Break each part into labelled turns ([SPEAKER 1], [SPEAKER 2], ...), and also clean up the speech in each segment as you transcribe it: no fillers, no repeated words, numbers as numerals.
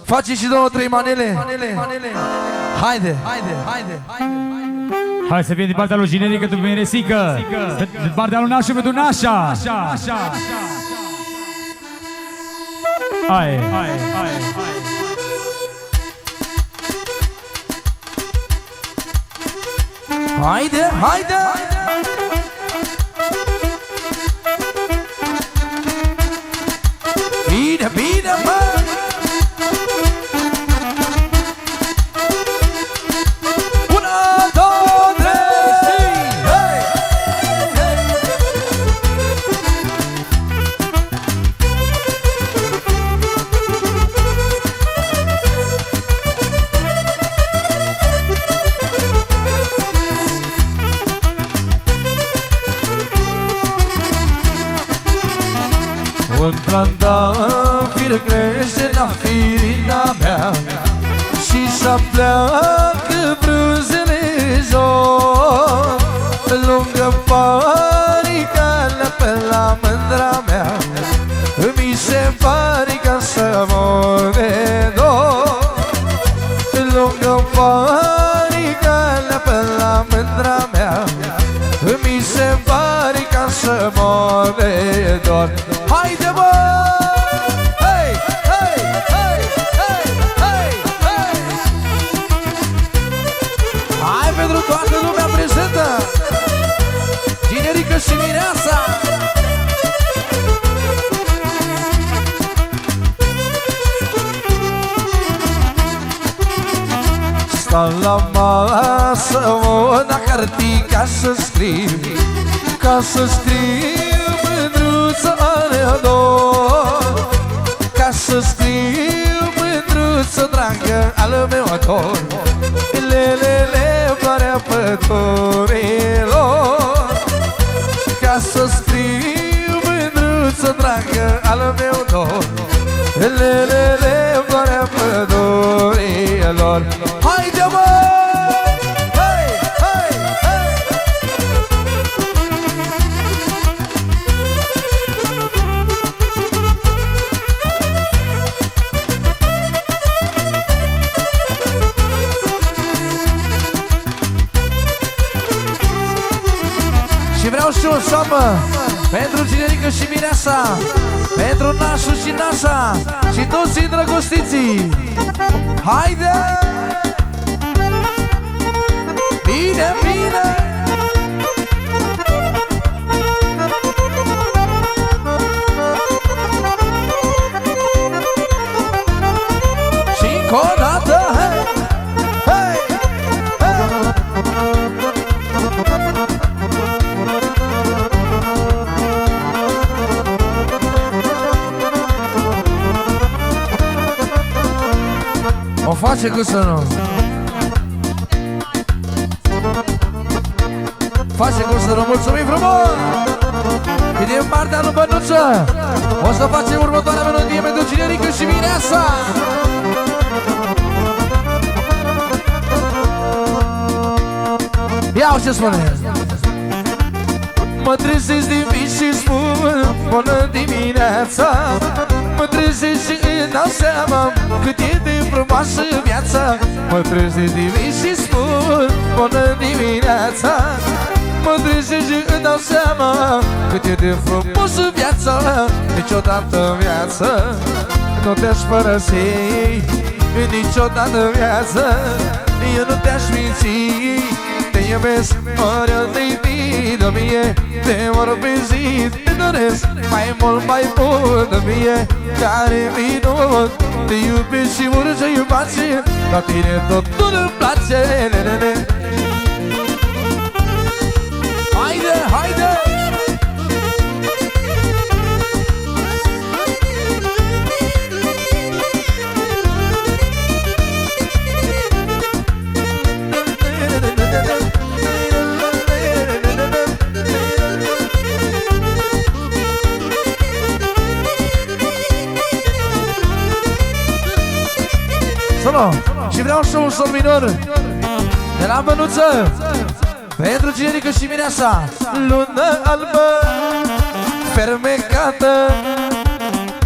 [SPEAKER 1] Face și două, trei manele. Haide.
[SPEAKER 2] Hai să fie din partea lui Generică, tu vei Resică. Din partea lui Nașu pentru Nașa. Hai.
[SPEAKER 1] Haide. Bine, mă! Un trandafir crește la firina mea și să pleacă brânzele jos. Lângă paricală pe la mândra mea mi se pare ca să mor de dor. Lângă paricală pe la mândra mea mi se pare ca să mor de dor. Haide, bă! Hei! Hai pentru toată lumea prezentă! Generică și Mireasa! Stau la masă, mă, la cartii ca să scriu, mândruță are dor, ca să scriu mândruță dragă al meu ador. Lelele floarea pădurilor, ca să scriu mândruță dragă al meu dor. Lelele floarea pădurilor. Haide, mă! Vreau și o șoapă pentru Generică și Mireasa, pentru Nașu și Nașa și toți îndrăgostiții. Haide! Bine! Și încă o dată, hei! O face cu să nu. Face cu să nu. Mulțumim frumos. Și din partea lui Bănuță o să facem următoarea melodie pentru Generică și Mireasa. Ia-o ce spune. Mă trezesc din vis și spun bună dimineața. Mă trezesc și îmi dau seama cât e de frumoasă viața. Mă trezesc din vis și spun bună dimineața. Mă trezesc și îmi dau seama cât e de frumoasă viața. Niciodată în viață nu te-aș părăsi, niciodată în viață eu nu te-aș minți. Te iubesc oriunde-i vină mie, te vorbesc, te doresc mai mult de mie. Care minut, te iubesc și orice iubație, la tine totul îmi place. Haide! Și vreau și un sol minor de la Bănuță pentru Generică și Mireasa. Lună albă fermecată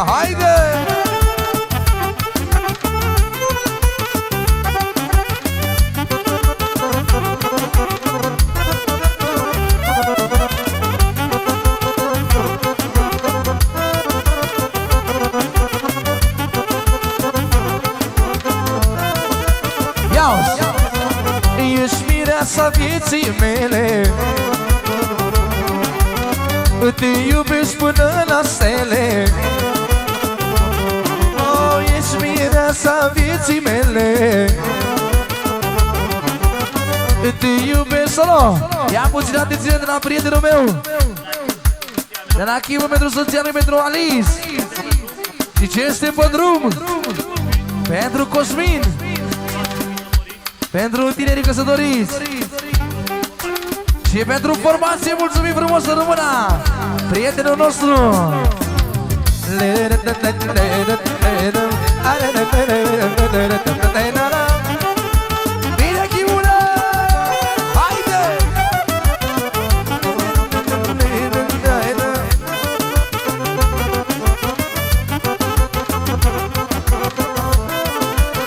[SPEAKER 1] Alina, haide! Ești mireasa vieții mele, te iubesc până la stele. Oh, ești mireasa vieții mele, te iubesc. Solo, ia puțin atenție de la prietenul meu, de la Chivu pentru soția lui, pentru Alice. Și ce este pe drum? Pentru Cosmin, pentru tinerii căsătoriți și pentru formație. Mulțumim frumos, să rămână prietenul nostru. Bine, Chimuna! Haide!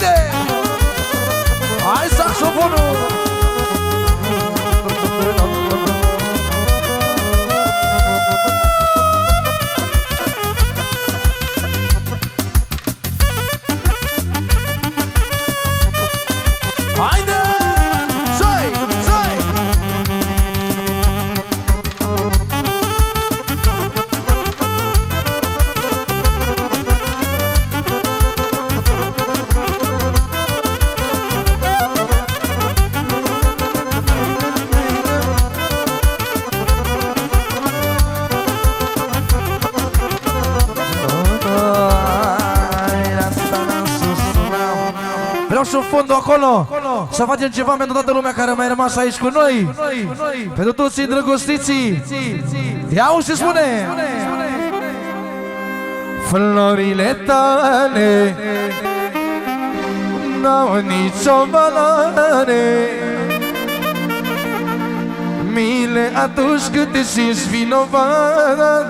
[SPEAKER 1] Haide! Hai saxofonul! Haide! Zai! Zai! Vreau și un fondul acolo să facem ceva pentru toată lumea care a mai rămas aici cu noi, pentru toți îndrăgostiții. Iau și spune: florile tale n-au nicio valoare, mile atunci când te simți vinovat,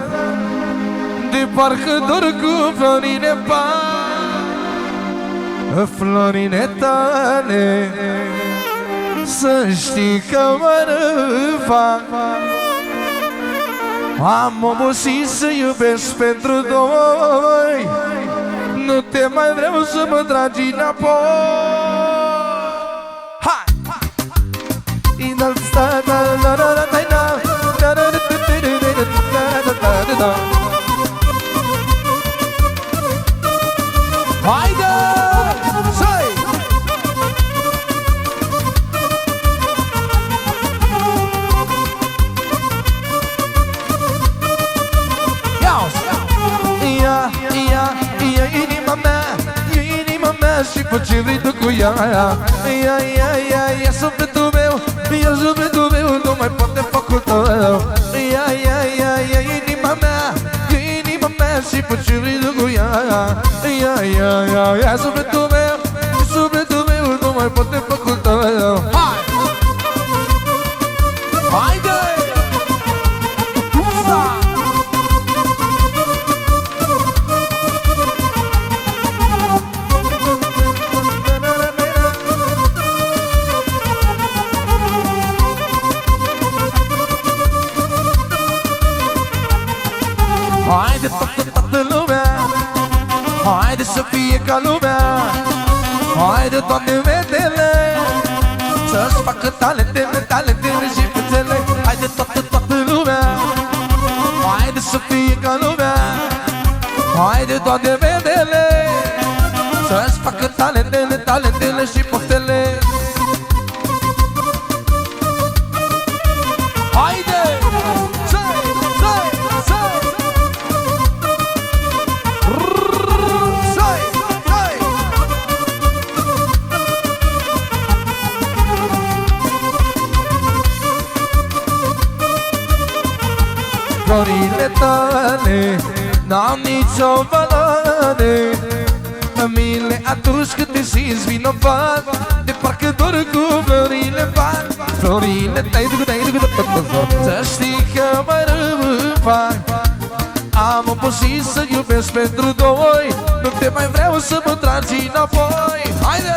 [SPEAKER 1] de parcă dor cu florile tale. Florile tale, să știi că mă răfac. Am obosit să iubesc pentru doi, nu te mai vreau să mă tragi înapoi. Hai! Haide! Și fă ce vrei tu cu ea. Ia sufletul meu, ia sufletul meu, nu mai poate făcut tău. Ia inima mea, și fă ce vrei tu cu ea. Ia sufletul meu, nu mai poate făcut tău. Hai! Haide! Haide toată lumea, haide să fie ca lumea, haide toate fetele să-și facă talentele și fețele. Haide toată lumea, haide să fie ca lumea, haide toate fetele să-și facă talentele și poftele. Haide! Florile tale n-au nicio valoare, mile atunci când te simți vinovat, de parcă dor cu florile tale. Florile tale, să știi că mă răfac. Am obosit să iubesc pentru doi, nu te mai vreau să mă tragi înapoi. Haide!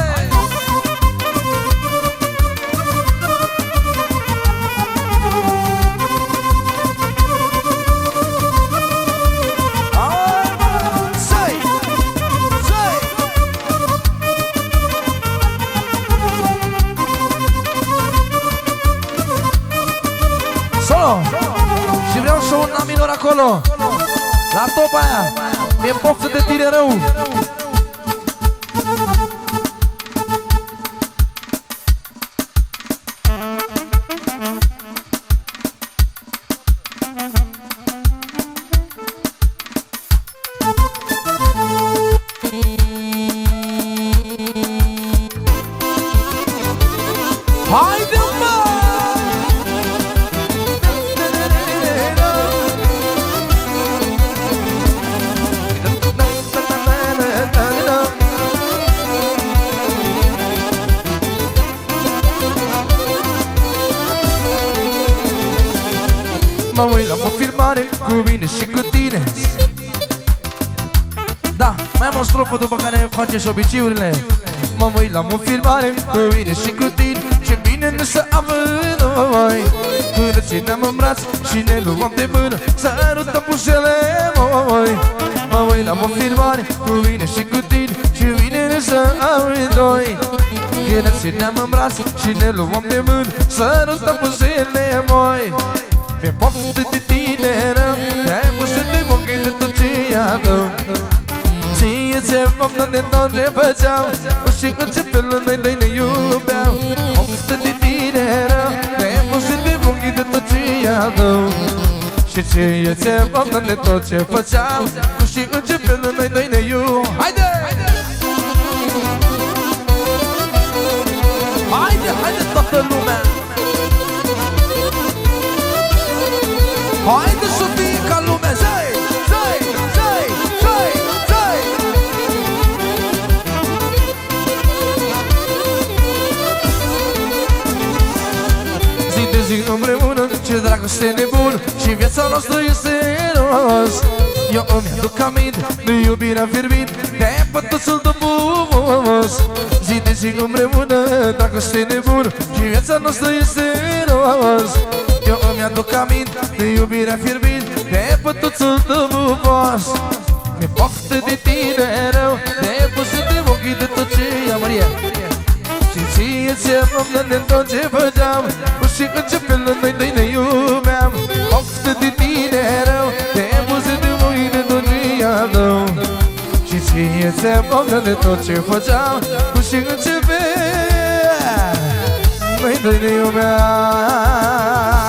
[SPEAKER 1] Și vreau și un la minor acolo, la top aia, mi-e poftă de tine rău. Haide, mă! Mă uit la o filmare cu mine și cu tine. Da, mai am o strofă după care faceți obiceiurile. Mă uit la o filmare cu mine și cu tine. Ce bine ne să amândoi. Până ținem în braț și ne luăm de mână, să arătăm bușele, moi. Mă uit la o filmare cu mine și cu tine. Ce bine ne să amândoi. Când ne ținem în braț și ne luăm de mână, să arătăm bușele, moi. Mi-e poftă de tineră, te-ai pus de mochii de tot ce am. Ție-ți-e poftă de tot ce făceam, și în ce felul noi ne iubeam. Poftă de tineră, te-ai pus de mochii de tot ce am. Și ție-ți-e poftă de tot ce făceam, și în ce felul noi ne iubeam. Haide! Haide, haide toată lumea! Haide să fie ca lumea, zăi, zăi, zăi, zăi, zăi. Zi de zi împreună, ce dragoste nebună, și viața noastră este eros. Eu îmi aduc aminte de iubirea fierbinte, de pătuțul de bubos. Zi de zi împreună, dragoste nebună, și viața noastră este eros. Eu îmi aduc aminte de iubirea fierbinte, de pătuțul tău bubos. Mi-e poftă de tine rău, de puse de ochii de tot ce ia, Maria. Și ție-ți-e poftă de tot ce făceam, și în ce felul noi ne iubeam. Poftă de tine rău, de puse de ochii de tot ce ia, și ție-ți-e poftă de tot ce făceam, și în ce felul noi ne iubeam.